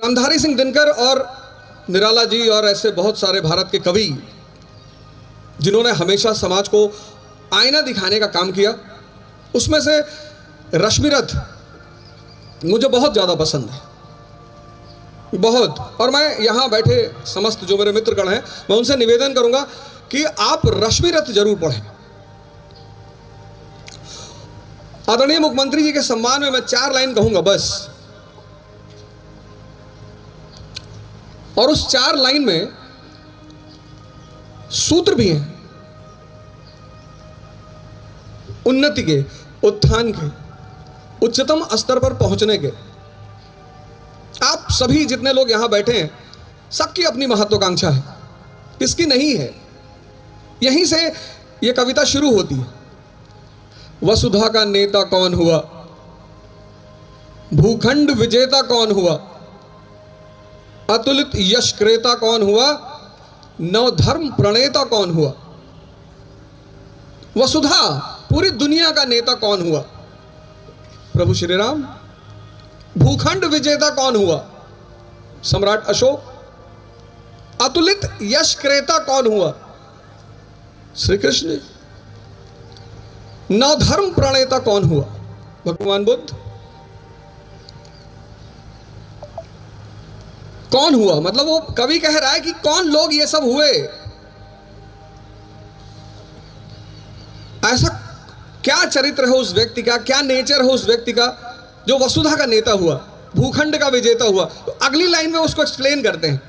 अंधारी सिंह दिनकर और निराला जी और ऐसे बहुत सारे भारत के कवि जिन्होंने हमेशा समाज को आईना दिखाने का काम किया, उसमें से रश्मिरथ मुझे बहुत ज़्यादा पसंद है, बहुत। और मैं यहाँ बैठे समस्त जो मेरे मित्रगण हैं, मैं उनसे निवेदन करूँगा कि आप रश्मिरथ जरूर पढ़ें। आदरणीय मुख्यमंत्री जी के सम्मान में मैं 4 लाइन कहूँगा बस, और उस 4 लाइन में सूत्र भी हैं उन्नति के, उत्थान के, उच्चतम स्तर पर पहुंचने के। आप सभी जितने लोग यहां बैठे हैं, सबकी अपनी महत्वाकांक्षा है, किसकी नहीं है। यहीं से यह कविता शुरू होती है। वसुधा का नेता कौन हुआ, भूखंड विजेता कौन हुआ, अतुलित यश क्रेता कौन हुआ, नवधर्म प्रणेता कौन हुआ। वसुधा, पूरी दुनिया का नेता कौन हुआ, प्रभु श्री राम। भूखंड विजेता कौन हुआ, सम्राट अशोक। अतुलित यश क्रेता कौन हुआ, श्री कृष्ण। नवधर्म प्रणेता कौन हुआ, भगवान बुद्ध। कौन हुआ मतलब वो कवि कह रहा है कि कौन लोग ये सब हुए, ऐसा क्या चरित्र है उस व्यक्ति का, क्या नेचर है उस व्यक्ति का जो वसुधा का नेता हुआ, भूखंड का विजेता हुआ। तो अगली लाइन में उसको एक्सप्लेन करते हैं।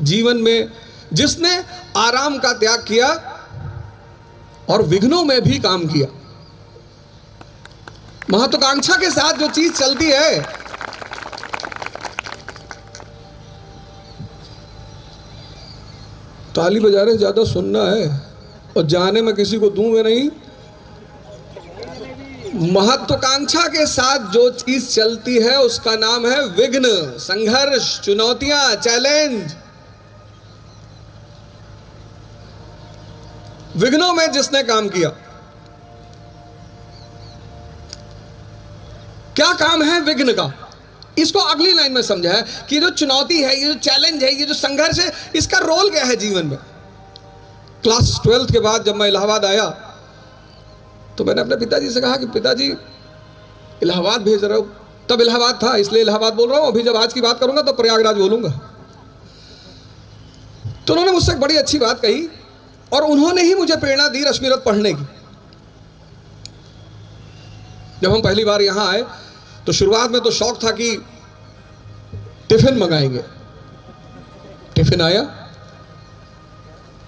जीवन में जिसने आराम का त्याग किया और विघ्नों में भी काम किया। महत्वाकांक्षा के साथ जो चीज चलती है, ताली बजा रहे ज्यादा सुनना है और जाने में किसी को दूंगे नहीं। महत्वाकांक्षा के साथ जो चीज चलती है उसका नाम है विघ्न, संघर्ष, चुनौतियां, चैलेंज। विघ्नों में जिसने काम किया, क्या काम है विघ्न का, इसको अगली लाइन में समझा है कि जो चुनौती है, ये जो चैलेंज है, ये जो संघर्ष है, इसका रोल क्या है जीवन में। क्लास 12th के बाद जब मैं इलाहाबाद आया तो मैंने अपने पिताजी से कहा कि पिताजी इलाहाबाद भेज रहे हो। तब इलाहाबाद था इसलिए इलाहाबाद बोल रहा हूं, अभी जब आज की बात करूंगा तो प्रयागराज बोलूंगा। तो उन्होंने मुझसे एक बड़ी अच्छी बात कही और उन्होंने ही मुझे प्रेरणा दी रश्मिरथ पढ़ने की। जब हम पहली बार यहां आए तो शुरुआत में तो शौक था कि टिफिन मंगाएंगे। टिफिन आया,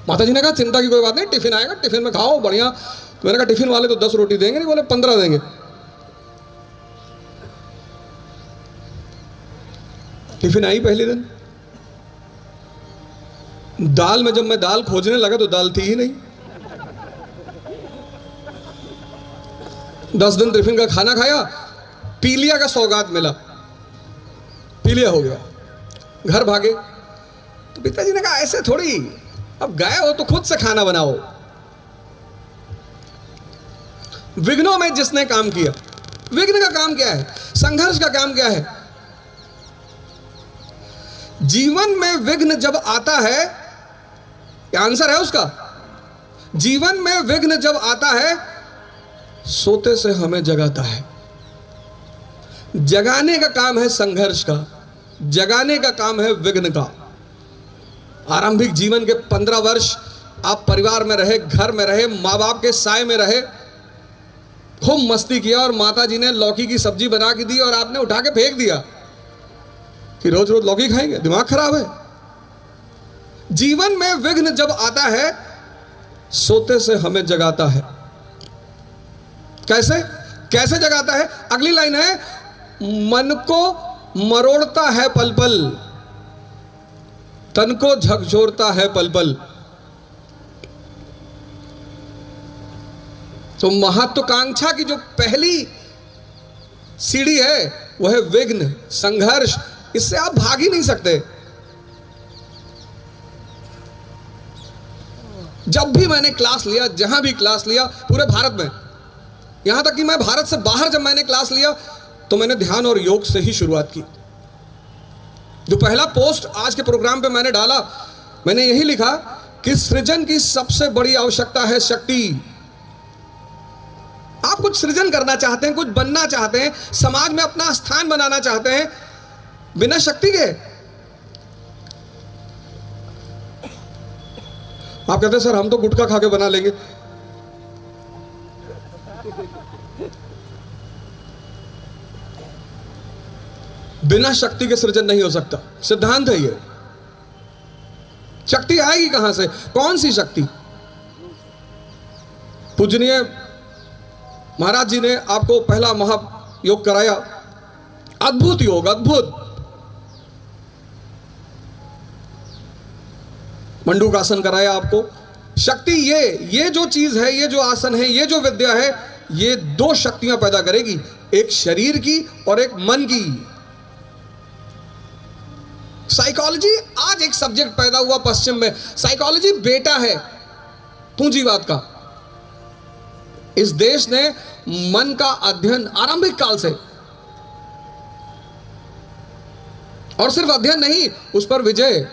माता जी ने कहा चिंता की कोई बात नहीं, टिफिन आएगा, टिफिन में खाओ बढ़िया। तो मैंने कहा टिफिन वाले तो 10 रोटी देंगे नहीं, बोले 15 देंगे। टिफिन आई पहले दिन। दाल में जब मैं दाल खोजने लगा तो दाल थी ही नहीं। 10 दिन टिफिन का खाना खाया, पीलिया का सौगात मिला, पीलिया हो गया, घर भागे। तो पिताजी ने कहा ऐसे थोड़ी, अब गए हो तो खुद से खाना बनाओ। विघ्नों में जिसने काम किया, विघ्न का काम क्या है, संघर्ष का काम क्या है। जीवन में विघ्न जब आता है, क्या आंसर है उसका। जीवन में विघ्न जब आता है, सोते से हमें जगाता है। जगाने का काम है संघर्ष का, जगाने का काम है विघ्न का। आरंभिक जीवन के 15 वर्ष आप परिवार में रहे, घर में रहे, माँ बाप के साय में रहे, खूब मस्ती किया और माता जी ने लौकी की सब्जी बना के दी और आपने उठा के फेंक दिया कि रोज रोज लौकी खाएंगे, दिमाग खराब है। जीवन में विघ्न जब आता है, सोते से हमें जगाता है। कैसे कैसे जगाता है, अगली लाइन है, मन को मरोड़ता है पल पल, तन को झकझोरता है पल पल। तो महत्वाकांक्षा की जो पहली सीढ़ी है वह है विघ्न, संघर्ष। इससे आप भाग ही नहीं सकते। जब भी मैंने क्लास लिया, जहां भी क्लास लिया पूरे भारत में, यहां तक कि मैं भारत से बाहर जब मैंने क्लास लिया तो मैंने ध्यान और योग से ही शुरुआत की। जो पहला पोस्ट आज के प्रोग्राम पे मैंने डाला, मैंने यही लिखा कि सृजन की सबसे बड़ी आवश्यकता है शक्ति। आप कुछ सृजन करना चाहते हैं, कुछ बनना चाहते हैं, समाज में अपना स्थान बनाना चाहते हैं, बिना शक्ति के आप कहते हैं सर हम तो गुटखा खा के बना लेंगे। बिना शक्ति के सृजन नहीं हो सकता, सिद्धांत है ये। शक्ति आएगी कहां से? कौन सी शक्ति? पूजनीय महाराज जी ने आपको पहला महायोग कराया, अद्भुत योग, अद्भुत मंडूकासन कराया आपको। शक्ति ये जो चीज है, ये जो आसन है, ये जो विद्या है, ये दो शक्तियां पैदा करेगी, एक शरीर की और एक मन की। साइकोलॉजी आज एक सब्जेक्ट पैदा हुआ पश्चिम में। साइकोलॉजी बेटा है पूंजीवाद का। इस देश ने मन का अध्ययन आरंभिक काल से, और सिर्फ अध्ययन नहीं, उस पर विजय।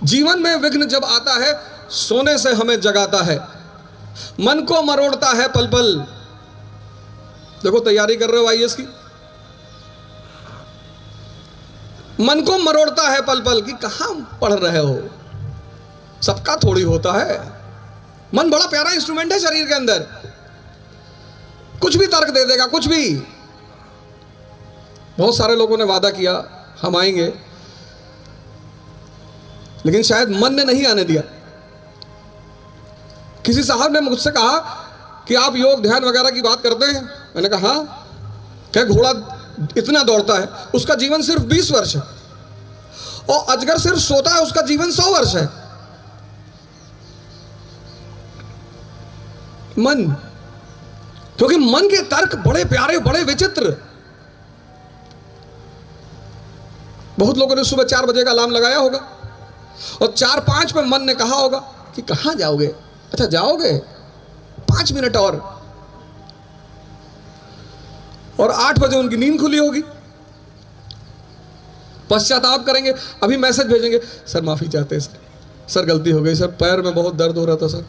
जीवन में विघ्न जब आता है, सोने से हमें जगाता है, मन को मरोड़ता है पल पल। देखो तैयारी कर रहे हो आईएएस की, मन को मरोड़ता है पल पल कि कहां पढ़ रहे हो, सबका थोड़ी होता है। मन बड़ा प्यारा इंस्ट्रूमेंट है शरीर के अंदर, कुछ भी तर्क दे देगा, कुछ भी। बहुत सारे लोगों ने वादा किया हम आएंगे, लेकिन शायद मन ने नहीं आने दिया। किसी साहब ने मुझसे कहा कि आप योग ध्यान वगैरह की बात करते हैं। मैंने कहा हाँ। क्या घोड़ा इतना दौड़ता है, उसका जीवन सिर्फ 20 वर्ष है, और अजगर सिर्फ सोता है, उसका जीवन 100 वर्ष है। मन, क्योंकि मन के तर्क बड़े प्यारे, बड़े विचित्र। बहुत लोगों ने सुबह 4 बजे का अलार्म लगाया होगा, और 4-5 पे मन ने कहा होगा कि कहां जाओगे? अच्छा जाओगे 5 मिनट और 8 बजे उनकी नींद खुली होगी, पश्चाताप करेंगे, अभी मैसेज भेजेंगे, सर माफी चाहते हैं सर गलती हो गई सर, पैर में बहुत दर्द हो रहा था सर,